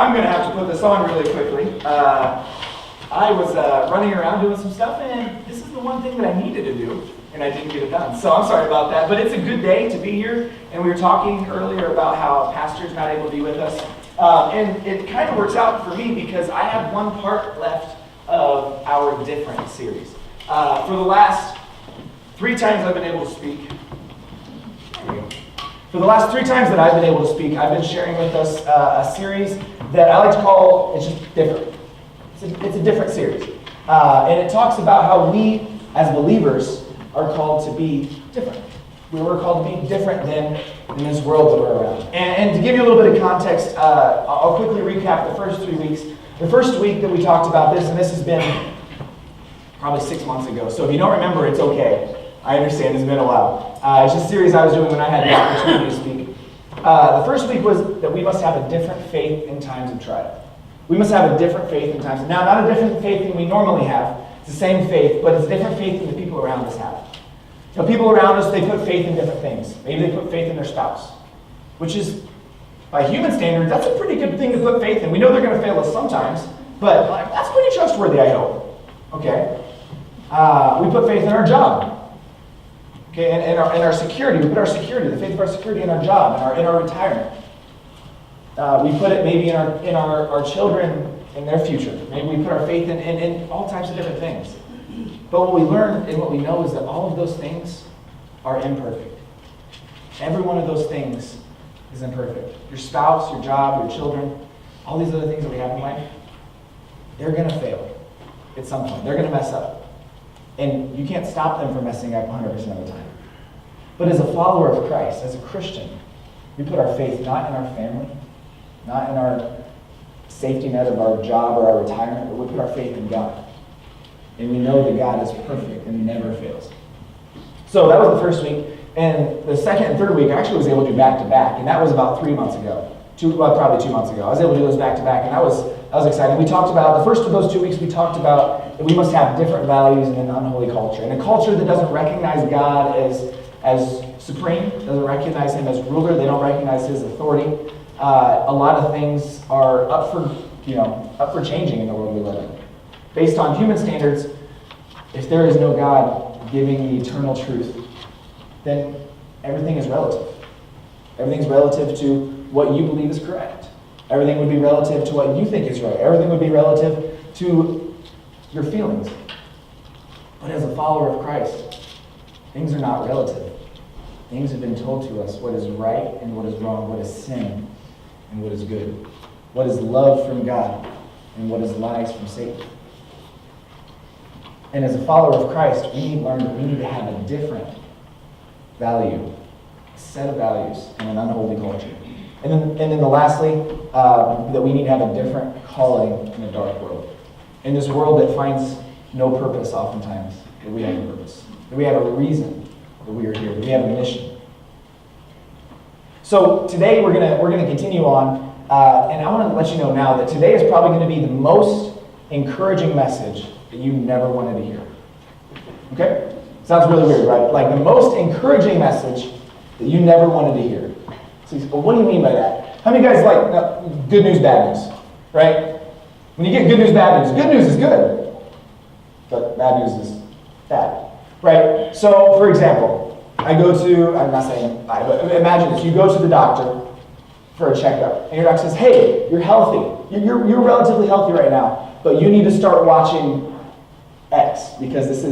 I'm going to have to put this on really quickly. I was running around doing some stuff, and this is the one thing that I needed to do, and I didn't get it done. So I'm sorry about that, but it's a good day to be here, and we were talking earlier about how Pastor's not able to be with us, and it kind of works out for me because I have one part left of our Different series. For the last 3 times I've been able to speak, For the last 3 times that I've been able to speak, I've been sharing with us a series that I like to call, it's just different. It's a different series. And it talks about how we, as believers, are called to be different. We're called to be different than in this world that we're around. And to give you a little bit of context, I'll quickly recap the first 3 weeks. The first week that we talked about this, and this has been probably 6 months ago, so if you don't remember, it's okay. I understand, it's been a while. It's just a series I was doing when I had the opportunity to speak. The first week was that we must have a different faith in times of trial. We must have a different faith in times. Now, not a different faith than we normally have. It's the same faith, but it's a different faith than the people around us have. You know, people around us, they put faith in different things. Maybe they put faith in their spouse, which is, by human standards, that's a pretty good thing to put faith in. We know they're going to fail us sometimes, but that's pretty trustworthy, I hope. Okay? We put faith in our job. Okay, and our security. We put our security, the faith of our security in our job, in our retirement. We put it maybe in our children, in their future. Maybe we put our faith in all types of different things. But what we learn and what we know is that all of those things are imperfect. Every one of those things is imperfect. Your spouse, your job, your children, all these other things that we have in life, they're going to fail at some point. They're going to mess up. And you can't stop them from messing up 100% of the time. But as a follower of Christ, as a Christian, we put our faith not in our family, not in our safety net of our job or our retirement, but we put our faith in God. And we know that God is perfect and never fails. So that was the first week. And the second and third week, I actually was able to do back-to-back. And that was about 3 months ago. Probably 2 months ago. I was able to do those back-to-back, and that was exciting. We talked about, the first of those 2 weeks, we talked about that we must have different values in an unholy culture. And a culture that doesn't recognize God as supreme, doesn't recognize Him as ruler, they don't recognize His authority. A lot of things are up for changing in the world we live in. Based on human standards, if there is no God giving the eternal truth, then everything is relative. Everything's relative to what you believe is correct. Everything would be relative to what you think is right. Everything would be relative to your feelings. But as a follower of Christ, things are not relative. Things have been told to us what is right and what is wrong, what is sin and what is good, what is love from God and what is lies from Satan. And as a follower of Christ, we need to learn that we need to have a different value, a set of values in an unholy culture. And then lastly, that we need to have a different calling in a dark world. In this world that finds no purpose oftentimes, that we have a purpose. That we have a reason that we are here. That we have a mission. So today we're gonna continue on, and I want to let you know now that today is probably going to be the most encouraging message that you never wanted to hear. Okay? Sounds really weird, right? Like the most encouraging message that you never wanted to hear. So you say, well, what do you mean by that? How many guys like good news, bad news? Right? When you get good news, bad news, good news is good, but bad news is bad. Right? So, for example, I'm not saying I, but imagine this. You go to the doctor for a checkup, and your doctor says, hey, you're healthy. You're relatively healthy right now, but you need to start watching X, because this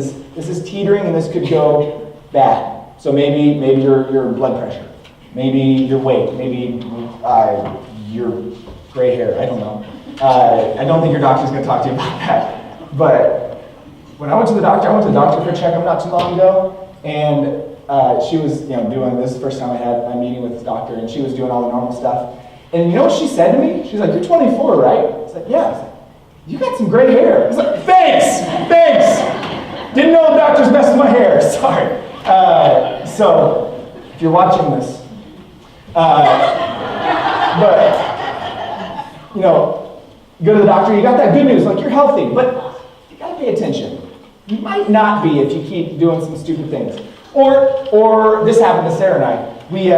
is teetering and this could go bad. So maybe your blood pressure, maybe your weight, maybe your gray hair, I don't know. I don't think your doctor's going to talk to you about that. But when I went to the doctor for a checkup not too long ago, and she was doing this the first time I had my meeting with this doctor, and she was doing all the normal stuff. And you know what she said to me? She's like, you're 24, right? I was like, yeah. I was like, you got some gray hair. I was like, thanks. Didn't know the doctor's messing with my hair. Sorry. So, if you're watching this, you go to the doctor, you got that good news, like you're healthy, but you gotta pay attention. You might not be if you keep doing some stupid things. Or this happened to Sarah and I. We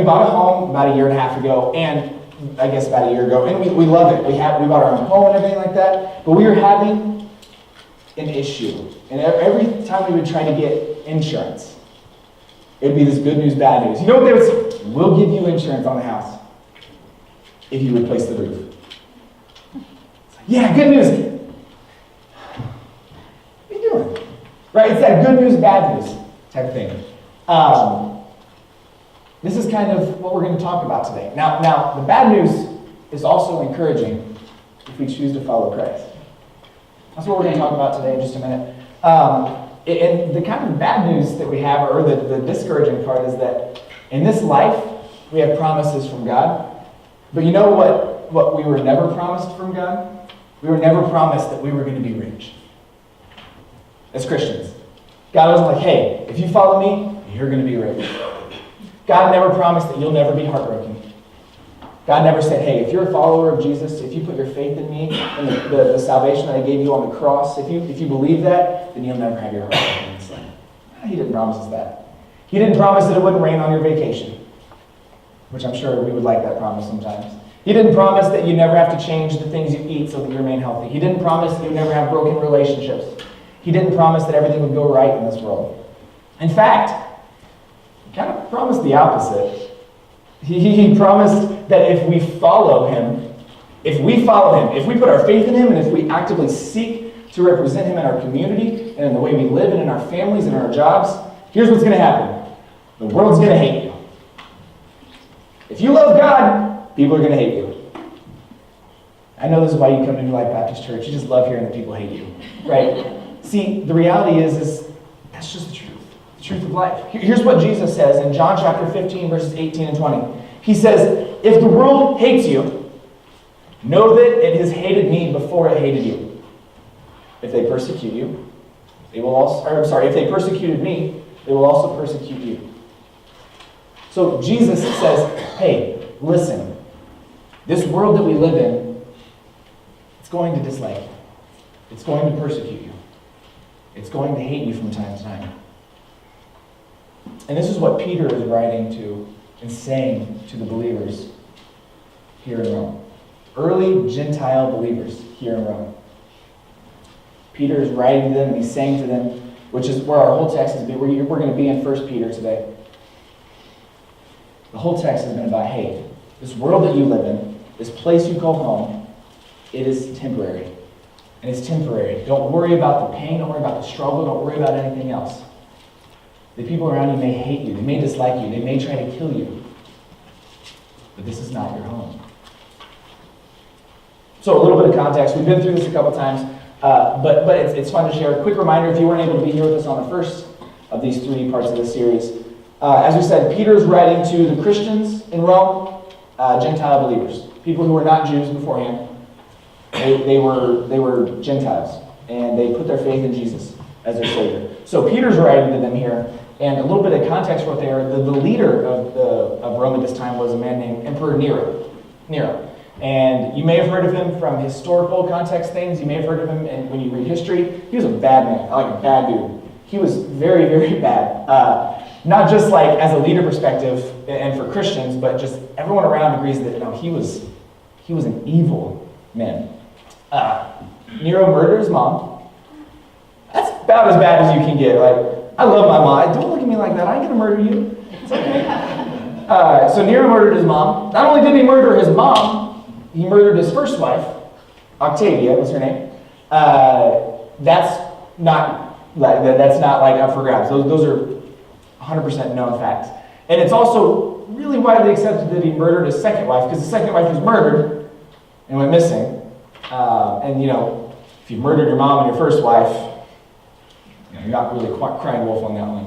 bought a home about a year and a half ago, and I guess about a year ago, and we love it. We bought our own home and everything like that, but we were having an issue. And every time we would try to get insurance, it would be this good news, bad news. You know what they would say? We'll give you insurance on the house if you replace the roof. Yeah, good news. What are you doing? Right, it's that good news, bad news type of thing. This is kind of what we're going to talk about today. Now, the bad news is also encouraging if we choose to follow Christ. That's what we're going to talk about today in just a minute. And the kind of bad news that we have, or the discouraging part, is that in this life, we have promises from God. But you know what we were never promised from God? We were never promised that we were going to be rich. As Christians. God wasn't like, hey, if you follow me, you're going to be rich. God never promised that you'll never be heartbroken. God never said, hey, if you're a follower of Jesus, if you put your faith in me and the salvation that I gave you on the cross, if you believe that, then you'll never have your heart broken. It's like, he didn't promise us that. He didn't promise that it wouldn't rain on your vacation, which I'm sure we would like that promise sometimes. He didn't promise that you never have to change the things you eat so that you remain healthy. He didn't promise that you never have broken relationships. He didn't promise that everything would go right in this world. In fact, he kind of promised the opposite. He promised that if we follow him, if we put our faith in him, and if we actively seek to represent him in our community and in the way we live and in our families and in our jobs, here's what's going to happen. The world's going to hate you. If you love God, people are going to hate you. I know this is why you come to New Life Baptist Church. You just love hearing that people hate you, right? See, the reality is that's just the truth. The truth of life. Here's what Jesus says in John chapter 15, verses 18 and 20. He says, if the world hates you, know that it has hated me before it hated you. If they persecute you, if they persecuted me, they will also persecute you. So Jesus says, hey, listen, this world that we live in, it's going to dislike you. It's going to persecute you. It's going to hate you from time to time. And this is what Peter is writing to and saying to the believers here in Rome. Early Gentile believers here in Rome. Peter is writing to them and he's saying to them, which is where our whole text is. We're going to be in 1 Peter today. The whole text has been about, hey, this world that you live in, this place you call home, it is temporary. And it's temporary. Don't worry about the pain. Don't worry about the struggle. Don't worry about anything else. The people around you may hate you. They may dislike you. They may try to kill you. But this is not your home. So a little bit of context. We've been through this a couple times. But it's fun to share. A quick reminder, if you weren't able to be here with us on the first of these 3 parts of the series, as we said, Peter's writing to the Christians in Rome, Gentile believers, people who were not Jews beforehand. They were Gentiles, and they put their faith in Jesus as their Savior. So Peter's writing to them here, and a little bit of context for what they are. The leader of Rome at this time was a man named Emperor Nero. And you may have heard of him from historical context things. You may have heard of him when you read history. He was a bad man, like a bad dude. He was very, very bad. Not just like as a leader perspective and for Christians, but just everyone around agrees that no, he was an evil man. Nero murdered his mom. That's about as bad as you can get. Like, I love my mom. Don't look at me like that. I ain't gonna murder you. It's okay. So Nero murdered his mom. Not only did he murder his mom, he murdered his first wife, Octavia was her name. That's not like up for grabs. Those are 100% known facts. And it's also really widely accepted that he murdered his second wife, because the second wife was murdered and went missing. And if you murdered your mom and your first wife, you're not really crying wolf on that one.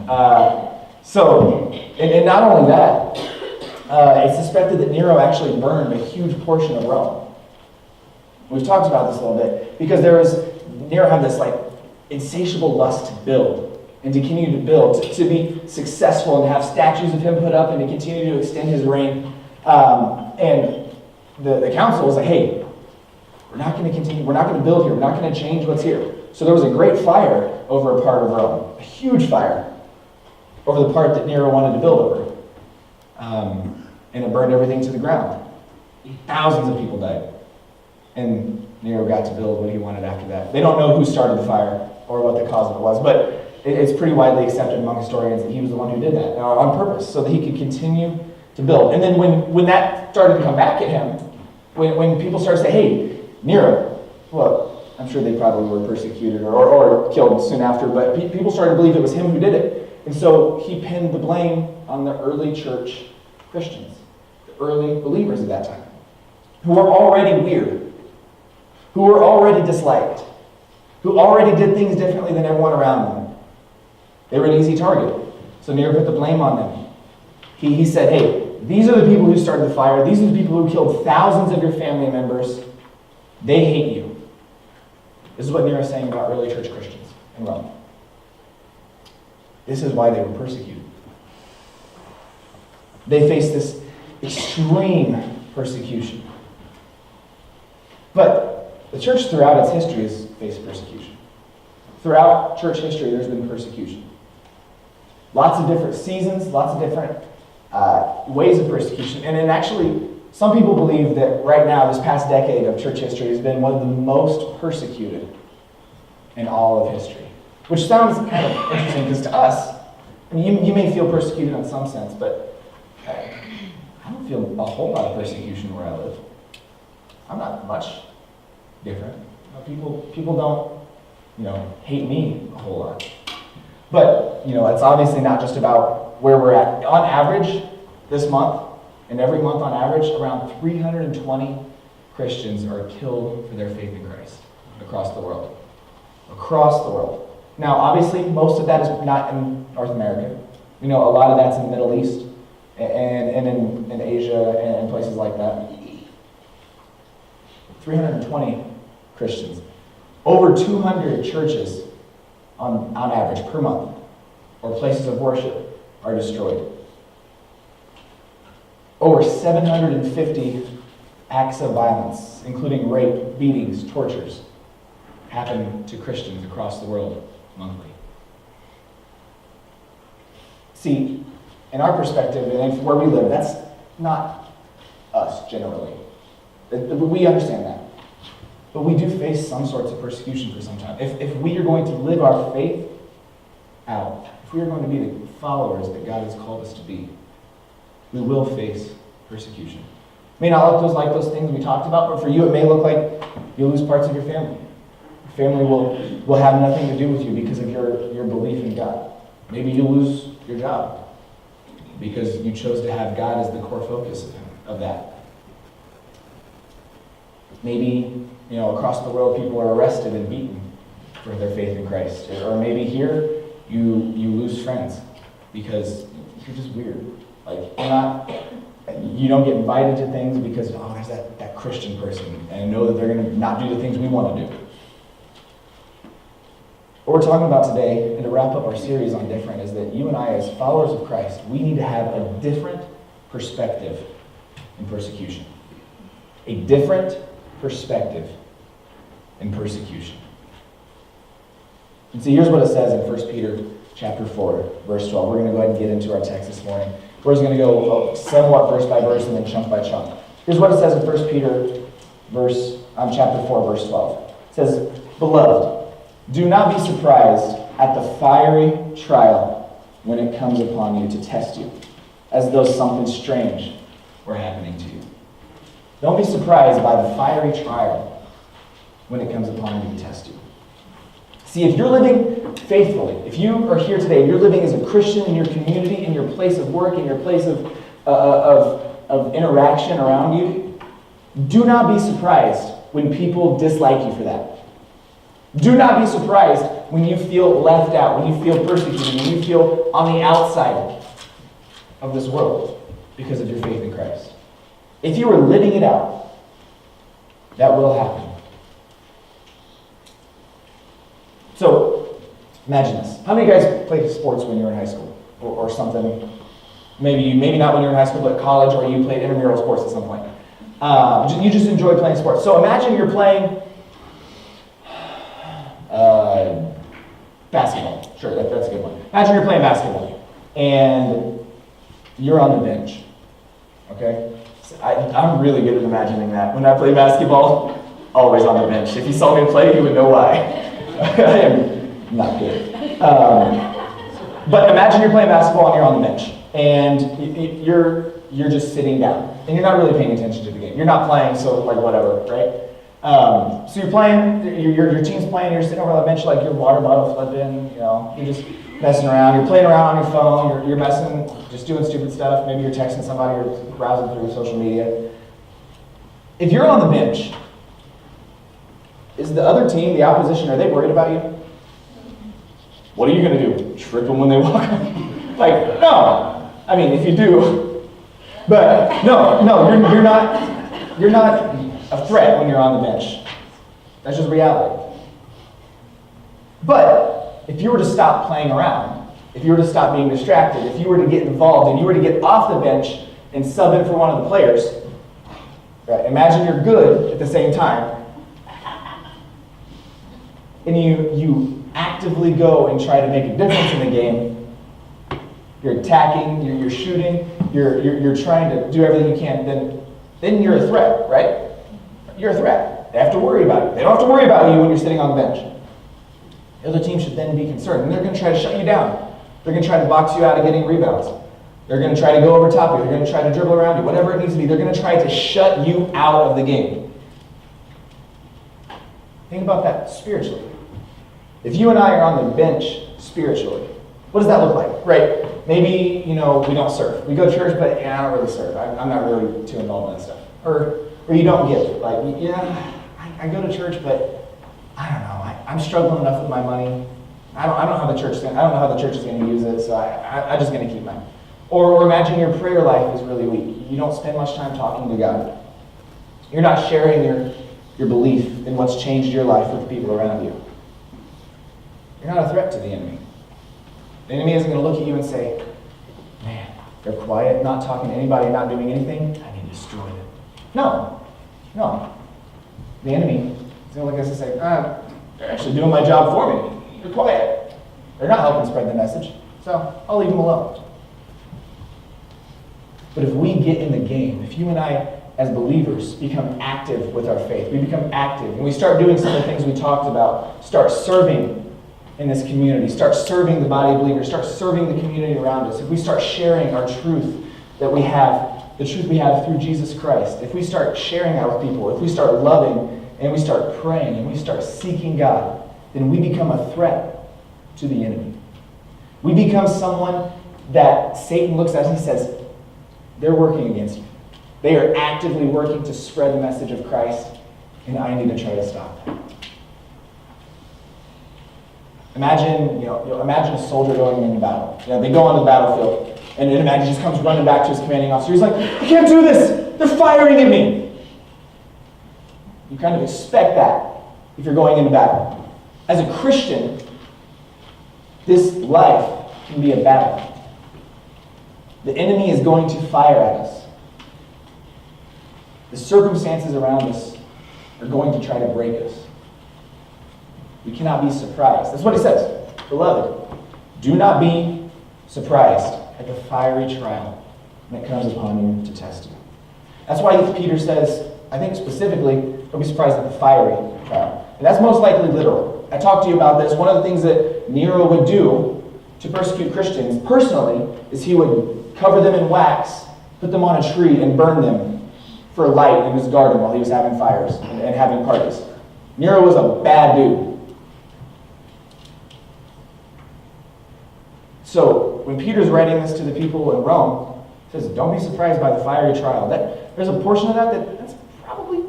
And not only that, it's suspected that Nero actually burned a huge portion of Rome. We've talked about this a little bit, because Nero had this like insatiable lust to build and to continue to build, to be successful and have statues of him put up and to continue to extend his reign. And the council was like, hey, we're not going to continue, we're not going to build here, we're not going to change what's here. So there was a great fire over a part of Rome, a huge fire over the part that Nero wanted to build over. And it burned everything to the ground. Thousands of people died. And Nero got to build what he wanted after that. They don't know who started the fire or what the cause of it was, but it's pretty widely accepted among historians that he was the one who did that on purpose, so that he could continue to build. And then when that started to come back at him, when people started to say, hey, Nero, well, I'm sure they probably were persecuted or killed soon after, but people started to believe it was him who did it. And so he pinned the blame on the early church Christians, the early believers at that time, who were already weird, who were already disliked, who already did things differently than everyone around them. They were an easy target. So Nero put the blame on them. He said, hey, these are the people who started the fire. These are the people who killed thousands of your family members. They hate you. This is what Nero is saying about early church Christians in Rome. This is why they were persecuted. They faced this extreme persecution. But the church throughout its history has faced persecution. Throughout church history, there's been persecution. Lots of different seasons, lots of different ways of persecution. And then actually, some people believe that right now, this past decade of church history has been one of the most persecuted in all of history. Which sounds kind of interesting, because to us, I mean, you may feel persecuted in some sense, but I don't feel a whole lot of persecution where I live. I'm not much different. People don't, hate me a whole lot. But, it's obviously not just about where we're at. On average, this month, and every month on average, around 320 Christians are killed for their faith in Christ across the world. Across the world. Now, obviously, most of that is not in North America. A lot of that's in the Middle East and in Asia and places like that. 320 Christians. Over 200 churches on average per month, or places of worship, are destroyed. Over 750 acts of violence, including rape, beatings, tortures, happen to Christians across the world monthly. See, in our perspective, and where we live, that's not us generally. We understand that. But we do face some sorts of persecution for some time. If we are going to live our faith out, if we are going to be the followers that God has called us to be, we will face persecution. It may not look like those things we talked about, but for you it may look like you'll lose parts of your family. Your family will have nothing to do with you because of your belief in God. Maybe you'll lose your job because you chose to have God as the core focus of that. Maybe across the world, people are arrested and beaten for their faith in Christ. Or maybe here, you lose friends because you're just weird. Like, you don't get invited to things because, there's that Christian person, and know that they're going to not do the things we want to do. What we're talking about today, and to wrap up our series on different, is that you and I, as followers of Christ, we need to have a different perspective in persecution. A different perspective in persecution. And see, here's what it says in 1 Peter chapter 4, verse 12. We're going to go ahead and get into our text this morning. We're just going to go somewhat verse by verse and then chunk by chunk. Here's what it says in 1 Peter chapter 4, verse 12. It says, "Beloved, do not be surprised at the fiery trial when it comes upon you to test you, as though something strange were happening to you." Don't be surprised by the fiery trial when it comes upon you to test you. See, if you're living faithfully, if you are here today, you're living as a Christian in your community, in your place of work, in your place of interaction around you, do not be surprised when people dislike you for that. Do not be surprised when you feel left out, when you feel persecuted, when you feel on the outside of this world because of your faith in Christ. If you are living it out, that will happen. So, imagine this. How many of you guys played sports when you were in high school? Or something? Maybe not when you were in high school, but college, or you played intramural sports at some point. You just enjoy playing sports. So imagine you're playing basketball. Sure, that's a good one. Imagine you're playing basketball, and you're on the bench. Okay? So I'm really good at imagining that. When I play basketball, always on the bench. If you saw me play, you would know why. I am not good. But imagine you're playing basketball and you're on the bench, and you're just sitting down, and you're not really paying attention to the game. You're not playing, so like whatever, right? So you're playing, your team's playing, you're sitting over on the bench like your water bottle flipping, you're just messing around. You're playing around on your phone, you're messing, just doing stupid stuff. Maybe you're texting somebody or browsing through social media. If you're on the bench, is the other team, the opposition, are they worried about you? What are you going to do? Trip them when they walk on? Like, no. I mean, if you do. But no, you're not a threat when you're on the bench. That's just reality. But if you were to stop playing around, if you were to stop being distracted, if you were to get involved and you were to get off the bench and sub in for one of the players, right? Imagine you're good at the same time, and you actively go and try to make a difference in the game. You're attacking, you're shooting, you're trying to do everything you can, then you're a threat, right? You're a threat. They have to worry about you. They don't have to worry about you when you're sitting on the bench. The other team should then be concerned, and they're going to try to shut you down. They're going to try to box you out of getting rebounds. They're going to try to go over top of you. They're going to try to dribble around you. Whatever it needs to be, they're going to try to shut you out of the game. Think about that spiritually. If you and I are on the bench spiritually, what does that look like? Right? Maybe, we don't serve. We go to church, but I don't really serve. I'm not really too involved in that stuff. Or you don't give. Like, I go to church, but I don't know. I'm struggling enough with my money. I don't know how the church is going to use it, so I'm just going to keep mine. Or imagine your prayer life is really weak. You don't spend much time talking to God. You're not sharing your belief in what's changed your life with the people around you. You're not a threat to the enemy. The enemy isn't going to look at you and say, man, they're quiet, not talking to anybody, not doing anything. I need to destroy them. No. The enemy is going to look at us and say, they're actually doing my job for me. They're quiet. They're not helping spread the message, so I'll leave them alone. But if we get in the game, if you and I, as believers, become active with our faith, we become active, and we start doing some of the things we talked about, start serving in this community, start serving the body of believers, start serving the community around us, if we start sharing our truth that we have, the truth we have through Jesus Christ, if we start sharing that with people, if we start loving and we start praying and we start seeking God, then we become a threat to the enemy. We become someone that Satan looks at and he says, they're working against you. They are actively working to spread the message of Christ. and I need to try to stop that. Imagine, imagine a soldier going into battle. They go onto the battlefield, and then imagine he just comes running back to his commanding officer. He's like, I can't do this. They're firing at me. You kind of expect that if you're going into battle. As a Christian, this life can be a battle. The enemy is going to fire at us. The circumstances around us are going to try to break us. We cannot be surprised. That's what he says. Beloved, do not be surprised at the fiery trial when it comes upon you to test you. That's why Peter says, I think specifically, don't be surprised at the fiery trial. And that's most likely literal. I talked to you about this. One of the things that Nero would do to persecute Christians personally is he would cover them in wax, put them on a tree, and burn them for light in his garden while he was having fires and having parties. Nero was a bad dude. So when Peter's writing this to the people in Rome, he says, don't be surprised by the fiery trial. There's a portion of that's probably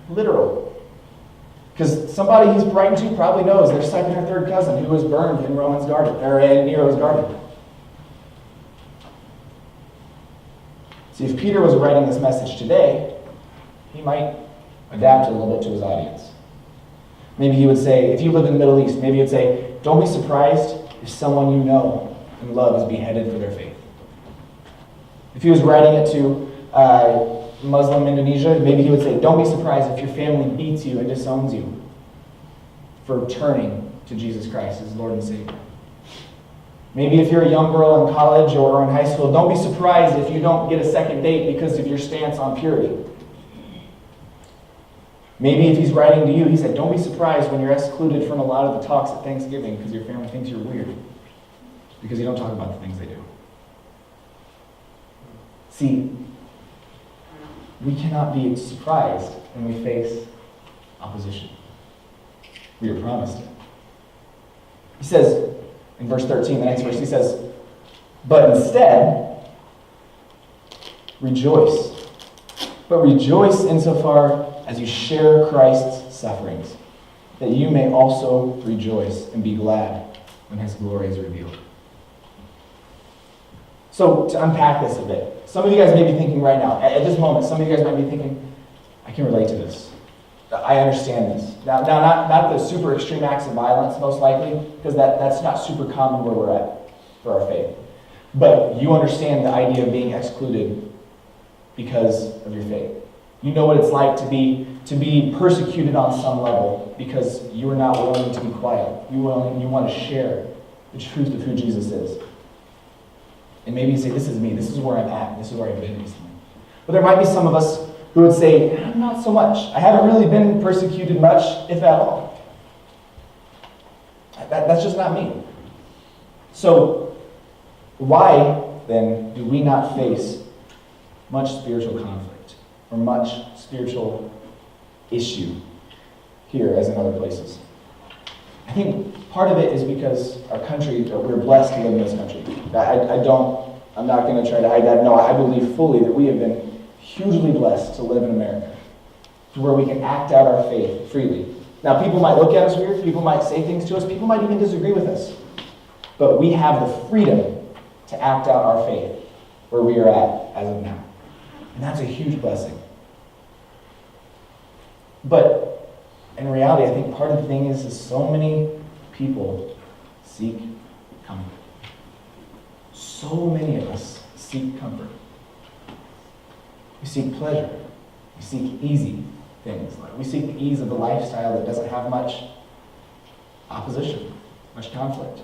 literal. Because somebody he's writing to probably knows their second or third cousin who was burned in Roman's garden, or in Nero's garden. See, if Peter was writing this message today, he might adapt a little bit to his audience. Maybe he would say, if you live in the Middle East, maybe he would say, don't be surprised if someone you know and love is beheaded for their faith. If he was writing it to Muslim Indonesia, maybe he would say, don't be surprised if your family beats you and disowns you for turning to Jesus Christ as Lord and Savior. Maybe if you're a young girl in college or in high school, don't be surprised if you don't get a second date because of your stance on purity. Maybe if he's writing to you, he said, don't be surprised when you're excluded from a lot of the talks at Thanksgiving because your family thinks you're weird because you don't talk about the things they do. See, we cannot be surprised when we face opposition. We are promised it. He says, in verse 13, the next verse, he says, but instead, rejoice. But rejoice insofar as you share Christ's sufferings, that you may also rejoice and be glad when his glory is revealed. So, to unpack this a bit, some of you guys may be thinking right now, at this moment, some of you guys might be thinking, I can relate to this. I understand this. Now not the super extreme acts of violence, most likely, because that's not super common where we're at for our faith. But you understand the idea of being excluded because of your faith. You know what it's like to be persecuted on some level because you are not willing to be quiet. You want to share the truth of who Jesus is. And maybe you say, this is me, this is where I'm at, this is where I've been recently. But there might be some of us who would say, not so much. I haven't really been persecuted much, if at all. That's just not me. So, why, then, do we not face much spiritual conflict or much spiritual issue here as in other places? I think part of it is because our country, we're blessed to live in this country. I'm not going to try to hide that. No, I believe fully that we have been hugely blessed to live in America, where we can act out our faith freely. Now, people might look at us weird, people might say things to us, people might even disagree with us. But we have the freedom to act out our faith where we are at as of now. And that's a huge blessing. But in reality, I think part of the thing is so many people seek comfort. So many of us seek comfort. We seek pleasure. We seek easy things. We seek the ease of a lifestyle that doesn't have much opposition, much conflict.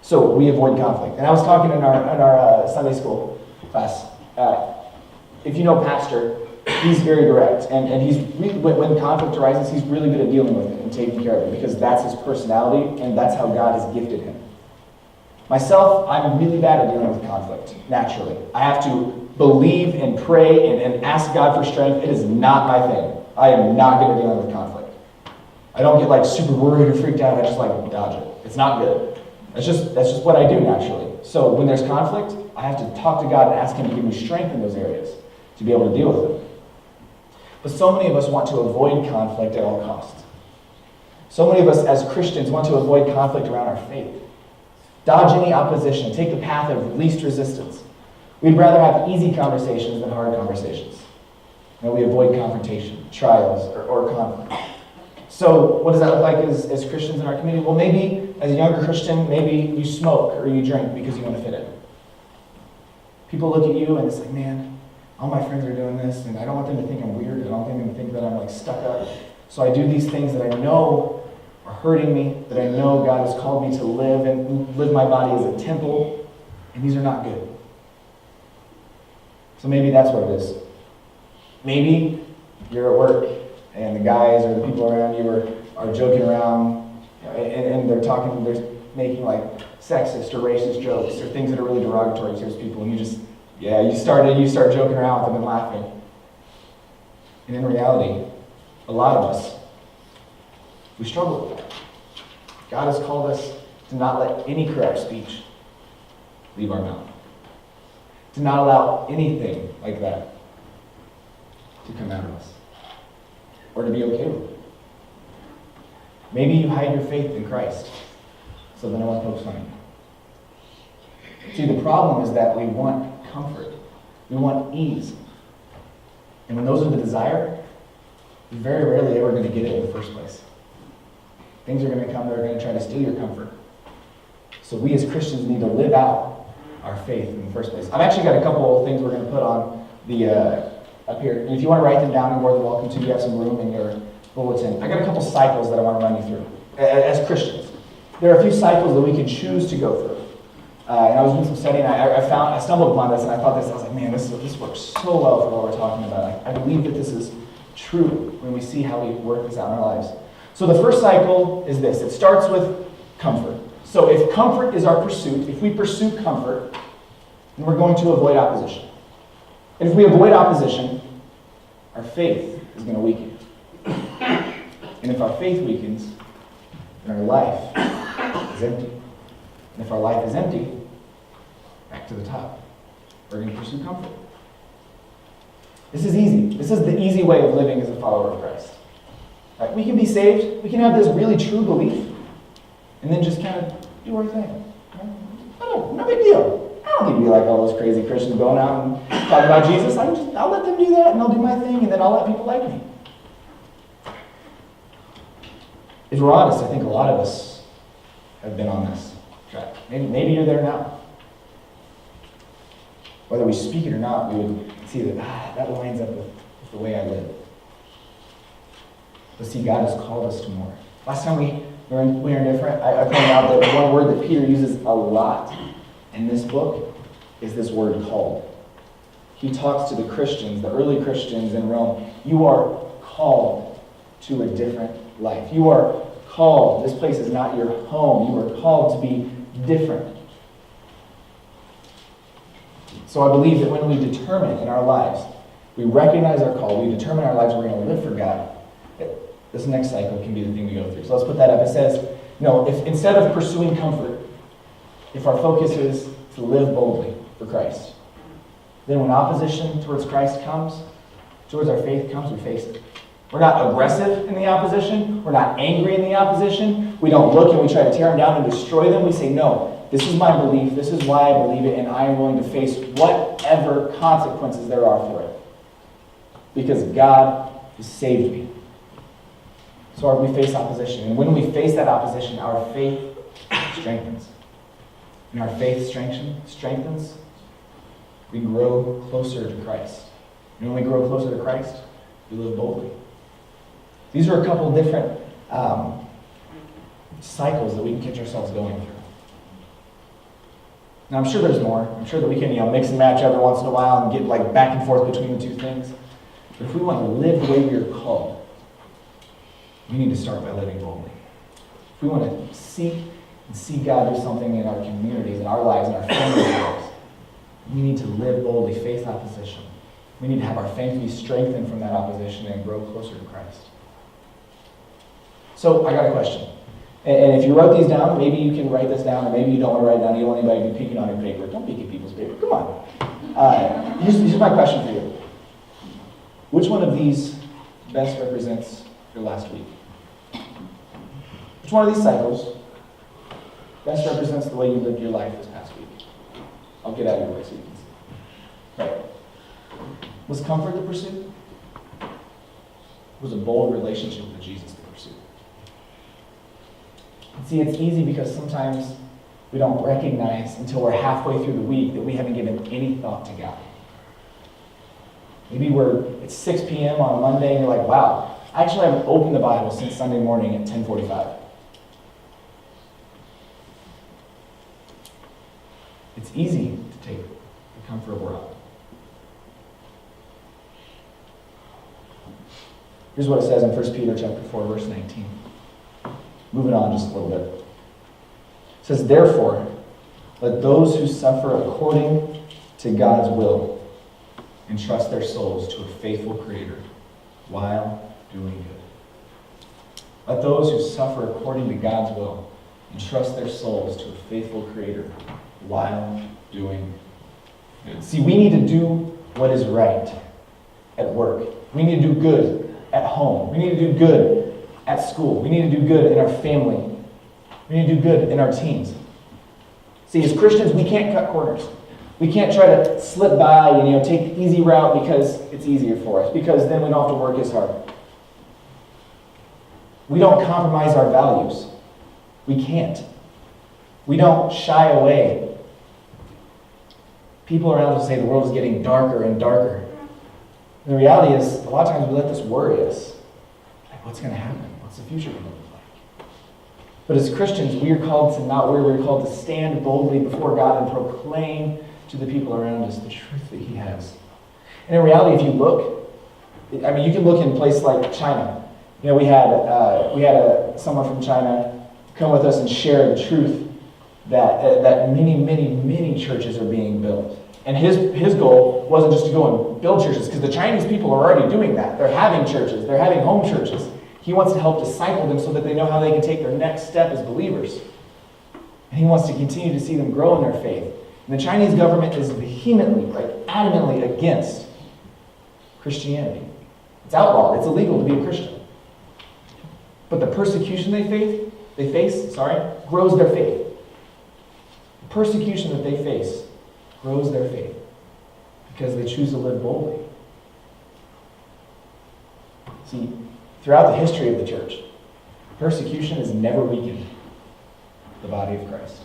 So we avoid conflict. And I was talking in our Sunday school class. If you know Pastor, he's very direct. And when conflict arises, he's really good at dealing with it and taking care of it because that's his personality and that's how God has gifted him. Myself, I'm really bad at dealing with conflict, naturally. I have to believe and pray and ask God for strength. It is not my thing. I am not good at dealing with conflict. I don't get super worried or freaked out. I just dodge it. It's not good. That's just what I do naturally. So when there's conflict, I have to talk to God and ask him to give me strength in those areas to be able to deal with it. But so many of us want to avoid conflict at all costs. So many of us as Christians want to avoid conflict around our faith. Dodge any opposition. Take the path of least resistance. We'd rather have easy conversations than hard conversations. We avoid confrontation, trials, or conflict. So what does that look like as Christians in our community? Well, maybe as a younger Christian, maybe you smoke or you drink because you want to fit in. People look at you and it's like, man, all my friends are doing this, and I don't want them to think I'm weird. I don't want them to think that I'm like stuck up. So I do these things that I know are hurting me, that I know God has called me to live and live my body as a temple, and these are not good. So maybe that's what it is. Maybe you're at work and the guys or the people around you are joking around, and they're making like sexist or racist jokes or things that are really derogatory towards people, and you start joking around with them and laughing. And in reality, a lot of us, we struggle with that. God has called us to not let any corrupt speech leave our mouth. To not allow anything like that to come out of us. Or to be okay with it. Maybe you hide your faith in Christ so that no one pokes fun at you. See, the problem is that we want comfort. We want ease. And when those are the desire, you're very rarely ever going to get it in the first place. Things are going to come that are going to try to steal your comfort. So we as Christians need to live out our faith in the first place. I've actually got a couple of things we're going to put on the up here. And if you want to write them down, you're more than welcome to. You have some room in your bulletin. I got a couple cycles that I want to run you through as Christians. There are a few cycles that we can choose to go through. And I was doing some studying, I stumbled upon this, and I thought this, I was like, man, this works so well for what we're talking about. I believe that this is true when we see how we work this out in our lives. So the first cycle is this. It starts with comfort. So if comfort is our pursuit, if we pursue comfort, then we're going to avoid opposition. And if we avoid opposition, our faith is going to weaken. And if our faith weakens, then our life is empty. And if our life is empty, back to the top. We're going to pursue comfort. This is easy. This is the easy way of living as a follower of Christ. Right? We can be saved. We can have this really true belief. And then just kind of do our thing. Right? No big deal. I don't need to be like all those crazy Christians going out and talking about Jesus. I'll let them do that, and I'll do my thing, and then I'll let people like me. If we're honest, I think a lot of us have been on this track. Maybe you're there now. Whether we speak it or not, we would see that lines up with the way I live. But see, God has called us to more. Last time we were different, I pointed out that one word that Peter uses a lot in this book is this word called. He talks to the Christians, the early Christians in Rome. You are called to a different life. You are called. This place is not your home. You are called to be different. So I believe that when we determine in our lives, we recognize our call, we determine our lives we're going to live for God, this next cycle can be the thing we go through. So let's put that up. It says, if instead of pursuing comfort, if our focus is to live boldly for Christ, then when opposition towards Christ comes, towards our faith comes, we face it. We're not aggressive in the opposition. We're not angry in the opposition. We don't look and we try to tear them down and destroy them. We say, no, this is my belief. This is why I believe it, and I am willing to face whatever consequences there are for it. Because God has saved me. So we face opposition. And when we face that opposition, our faith strengthens. And our faith strengthens, we grow closer to Christ. And when we grow closer to Christ, we live boldly. These are a couple different cycles that we can catch ourselves going through. Now, I'm sure there's more. I'm sure that we can mix and match every once in a while and get back and forth between the two things. But if we want to live the way we are called, we need to start by living boldly. If we want to seek and see God do something in our communities, in our lives, in our families' lives, we need to live boldly, face opposition. We need to have our faith be strengthened from that opposition and grow closer to Christ. So, I got a question. And if you wrote these down, maybe you can write this down, or maybe you don't want to write it down. You don't want anybody to be peeking on your paper. Don't peek at people's paper. Come on. Here's my question for you. Which one of these best represents your last week? Which one of these cycles best represents the way you lived your life this past week? I'll get out of your way so you can see. Right. Was comfort the pursuit? Was a bold relationship with Jesus the pursuit? See, it's easy because sometimes we don't recognize until we're halfway through the week that we haven't given any thought to God. Maybe it's 6 p.m. on a Monday and you're like, wow, I actually haven't opened the Bible since Sunday morning at 10:45. It's easy to take the comfort of route. Here's what it says in 1 Peter chapter 4, verse 19. Moving on just a little bit. It says, therefore, let those who suffer according to God's will entrust their souls to a faithful Creator while doing good. Let those who suffer according to God's will entrust their souls to a faithful Creator while doing good. See, we need to do what is right at work. We need to do good at home. We need to do good at school. We need to do good in our family. We need to do good in our teams. See, as Christians, we can't cut corners. We can't try to slip by and take the easy route because it's easier for us, because then we don't have to work as hard. We don't compromise our values. We can't. We don't shy away. People around us say the world is getting darker and darker. And the reality is, a lot of times we let this worry us. Like, what's going to happen? What's the future going to look like? But as Christians, we are called to not worry. We're called to stand boldly before God and proclaim to the people around us the truth that He has. And in reality, if you look, you can look in places like China. We had someone from China come with us and share the truth that many, many, many churches are being built. And his goal wasn't just to go and build churches, because the Chinese people are already doing that. They're having churches. They're having home churches. He wants to help disciple them so that they know how they can take their next step as believers. And he wants to continue to see them grow in their faith. And the Chinese government is vehemently, adamantly against Christianity. It's outlawed. It's illegal to be a Christian. But the persecution they face grows their faith. The persecution that they face grows their faith because they choose to live boldly. See, throughout the history of the church, persecution has never weakened the body of Christ.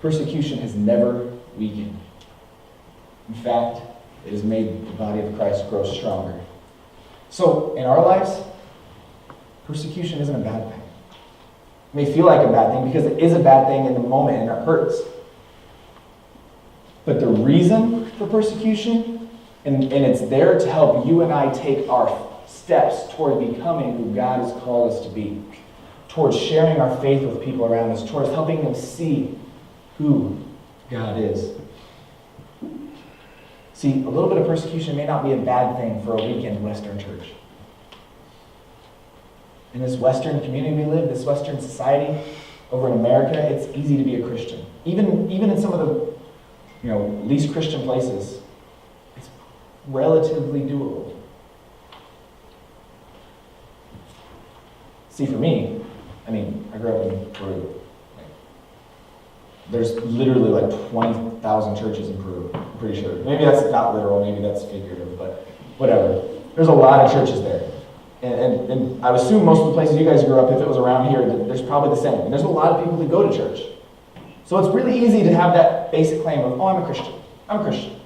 Persecution has never weakened. In fact, it has made the body of Christ grow stronger. So, in our lives, persecution isn't a bad thing. It may feel like a bad thing because it is a bad thing in the moment and it hurts. But the reason for persecution, and it's there to help you and I take our steps toward becoming who God has called us to be, towards sharing our faith with people around us, towards helping them see who God is. See, a little bit of persecution may not be a bad thing for a weekend Western church. In this Western community we live, this Western society over in America, it's easy to be a Christian. Even in some of the least Christian places, it's relatively doable. See, for me, I grew up in Peru. There's literally 20,000 churches in Peru, I'm pretty sure. Maybe that's not literal, maybe that's figurative, but whatever. There's a lot of churches there. And I would assume most of the places you guys grew up, if it was around here, there's probably the same. And there's a lot of people that go to church. So it's really easy to have that basic claim of, I'm a Christian. I'm a Christian.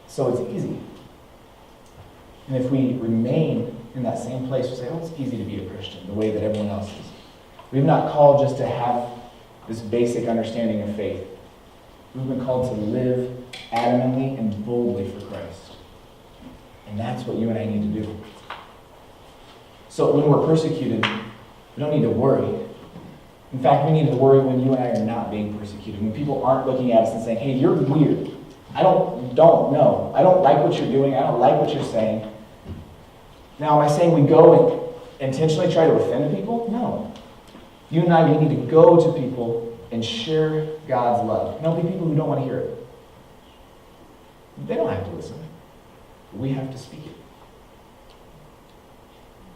So it's easy. And if we remain in that same place, we say, it's easy to be a Christian, the way that everyone else is. We've not called just to have this basic understanding of faith. We've been called to live adamantly and boldly for Christ. And that's what you and I need to do. So when we're persecuted, we don't need to worry. In fact, we need to worry when you and I are not being persecuted. When people aren't looking at us and saying, hey, you're weird. I don't know. I don't like what you're doing. I don't like what you're saying. Now, am I saying we go and intentionally try to offend people? No. You and I, we need to go to people and share God's love. And there'll be people who don't want to hear it. They don't have to listen. we have to speak it.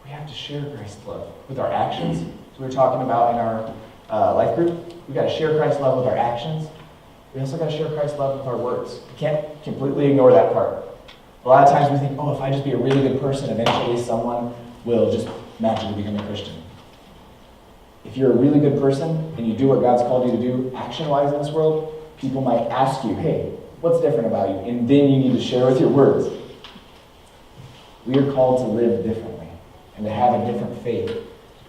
We have to share Christ's love with our actions. So we were talking about in our life group. We've got to share Christ's love with our actions. We also got to share Christ's love with our words. We can't completely ignore that part. A lot of times we think, oh, if I just be a really good person, eventually someone will just magically become a Christian. If you're a really good person and you do what God's called you to do action-wise in this world, people might ask you, hey, what's different about you? And then you need to share with your words. We are called to live differently and to have a different faith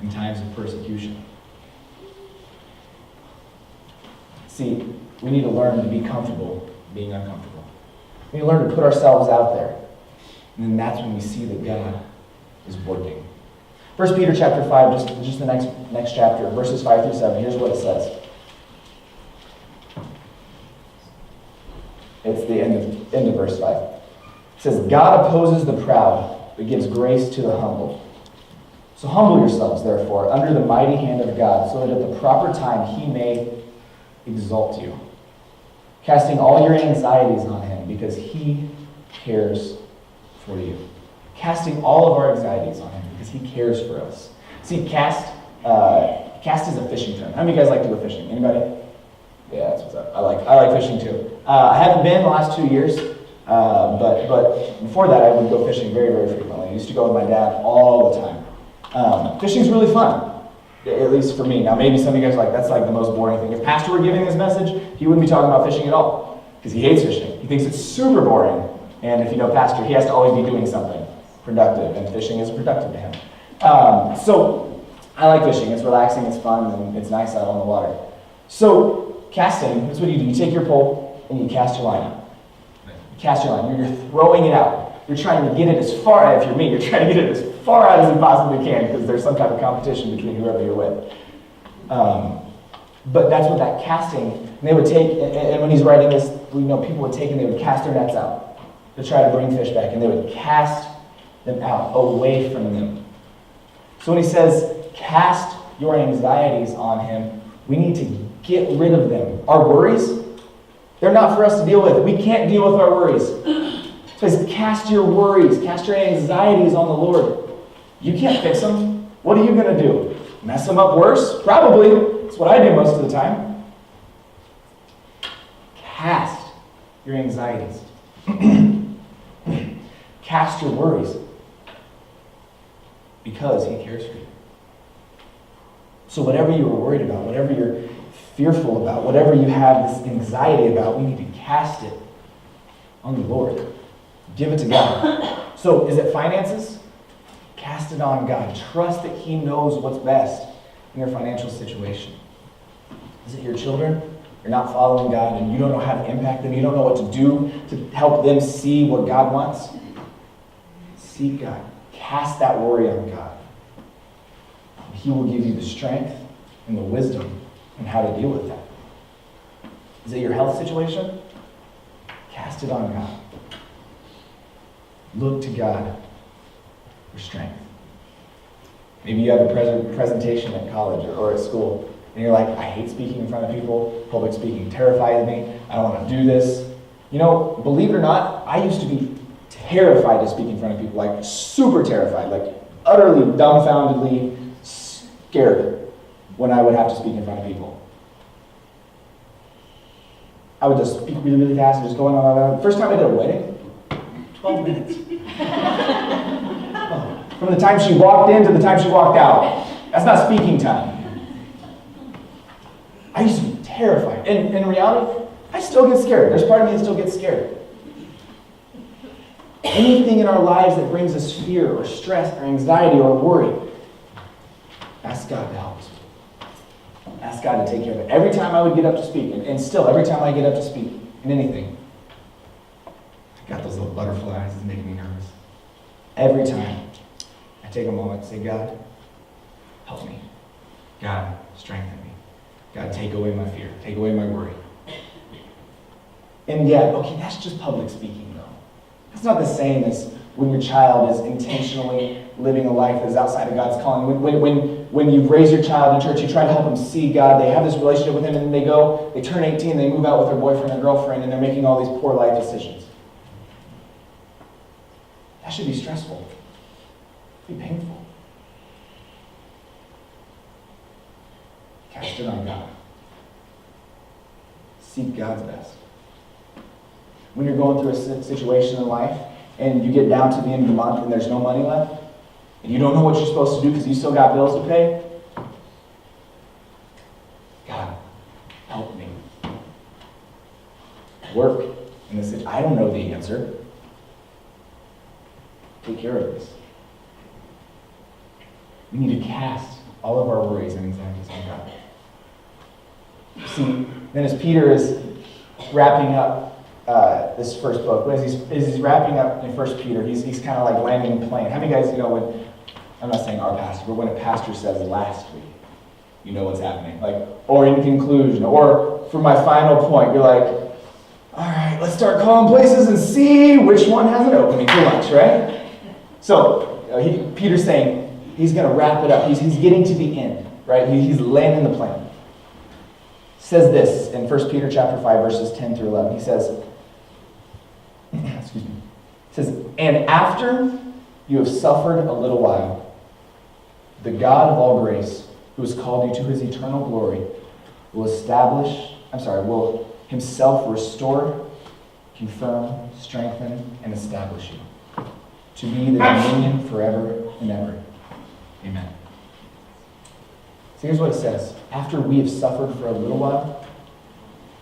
in times of persecution. See, we need to learn to be comfortable being uncomfortable. We need to learn to put ourselves out there. And then that's when we see that God is working. 1 Peter chapter 5, just the next chapter, verses 5 through 7. Here's what it says. It's the end of verse 5. It says, God opposes the proud, but gives grace to the humble. So humble yourselves, therefore, under the mighty hand of God, so that at the proper time he may exalt you, casting all your anxieties on him, because he cares for you. Casting all of our anxieties on him, because he cares for us. See, cast is a fishing term. How many of you guys like to go fishing? Anybody? Yeah, that's what's up. I like fishing too. I haven't been the last 2 years, but before that I would go fishing very, very frequently. I used to go with my dad all the time. Fishing's really fun, at least for me. Now maybe some of you guys are like, that's like the most boring thing. If Pastor were giving this message, he wouldn't be talking about fishing at all, because he hates fishing. He thinks it's super boring. And if you know Pastor, he has to always be doing something productive, and fishing is productive to him. So I like fishing. It's relaxing, it's fun, and it's nice out on the water. So casting, that's what you do. You take your pole and you cast your line out. You cast your line. You're throwing it out. You're trying to get it as far, if you're me, you're trying to get it as far out as you possibly can, because there's some type of competition between whoever you're with. But that's what that casting, and they would take, and when he's writing this, we know people would take and they would cast their nets out to try to bring fish back, and they would cast them out, away from them. So when he says, cast your anxieties on him, we need to get rid of them. Our worries, they're not for us to deal with. We can't deal with our worries. So he says, cast your worries, cast your anxieties on the Lord. You can't fix them. What are you going to do? Mess them up worse? Probably. That's what I do most of the time. Cast your anxieties. Cast your worries. Because he cares for you. So whatever you are worried about, whatever you're fearful about, whatever you have this anxiety about, we need to cast it on the Lord. Give it to God. So is it finances? Cast it on God. Trust that he knows what's best in your financial situation. Is it your children? You're not following God and you don't know how to impact them. You don't know what to do to help them see what God wants. Seek God. Cast that worry on God. He will give you the strength and the wisdom on how to deal with that. Is it your health situation? Cast it on God. Look to God for strength. Maybe you have a presentation at college or at school, and you're like, I hate speaking in front of people. Public speaking terrifies me. I don't want to do this. You know, believe it or not, I used to be terrified to speak in front of people, like super terrified, like utterly dumbfoundedly scared when I would have to speak in front of people. I would just speak really, really fast and just go on. The first time I did a wedding, 12 minutes. From the time she walked in to the time she walked out. That's not speaking time. I used to be terrified. And in reality, I still get scared. There's part of me that still gets scared. Anything in our lives that brings us fear or stress or anxiety or worry, ask God to help us. Ask God to take care of it. Every time I would get up to speak, and still every time I get up to speak in anything, I got those little butterflies. It's making me nervous. Every time I take a moment and say, God, help me. God, strengthen me. God, take away my fear. Take away my worry. And yet, okay, that's just public speaking, though. It's not the same as when your child is intentionally living a life that is outside of God's calling. When you raise your child in church, you try to help them see God. They have this relationship with him, and then they turn 18, they move out with their boyfriend or girlfriend, and they're making all these poor life decisions. That should be stressful. It'd be painful. Cast it on God. Seek God's best. When you're going through a situation in life and you get down to the end of the month and there's no money left, and you don't know what you're supposed to do because you still got bills to pay, God, help me. Work in this situation. I don't know the answer. Take care of this. We need to cast all of our worries and anxieties on God. See, then as Peter is wrapping up this first book, as he's wrapping up in 1 Peter, he's kind of like landing the plane. How many guys, when, I'm not saying our pastor, but when a pastor says last week, you know what's happening. Like, or in conclusion, or for my final point, you're like, all right, let's start calling places and see which one has an opening for lunch, right? So, Peter's saying he's going to wrap it up. He's getting to the end, right? He's landing the plane. Says this in 1 Peter chapter 5, verses 10 through 11. He says, excuse me. He says, and after you have suffered a little while, the God of all grace, who has called you to his eternal glory, will himself restore, confirm, strengthen, and establish you, to be the dominion forever and ever. Amen. So here's what it says. After we have suffered for a little while,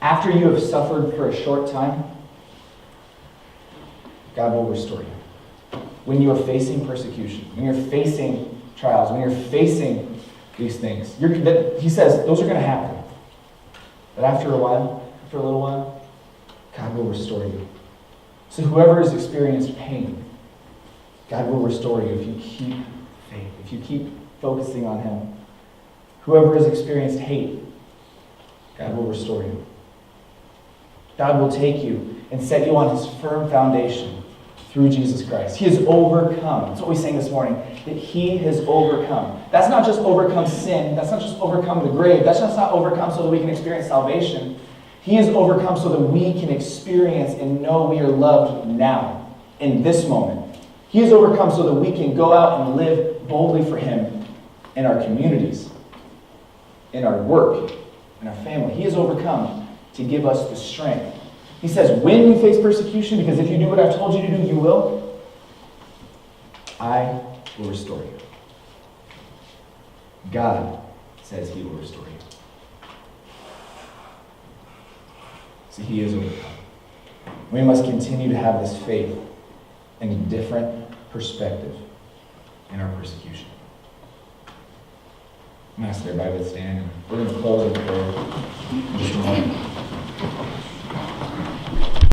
after you have suffered for a short time, God will restore you. When you are facing persecution, when you're facing trials, when you're facing these things, he says those are going to happen. But after a little while, God will restore you. So whoever has experienced pain, God will restore you if you keep faith, if you keep focusing on him. Whoever has experienced hate, God will restore you. God will take you and set you on his firm foundation through Jesus Christ. He has overcome. That's what we sang this morning, that he has overcome. That's not just overcome sin. That's not just overcome the grave. That's just not overcome so that we can experience salvation. He has overcome so that we can experience and know we are loved now, in this moment. He has overcome so that we can go out and live boldly for him in our communities, in our work, in our family. He has overcome to give us the strength. He says, when you face persecution, because if you do what I've told you to do, you will, I will restore you. God says he will restore you. See, he is overcome. We must continue to have this faith and a different perspective in our persecution. I'm going to ask everybody to stand, and we're going to close with prayer this morning.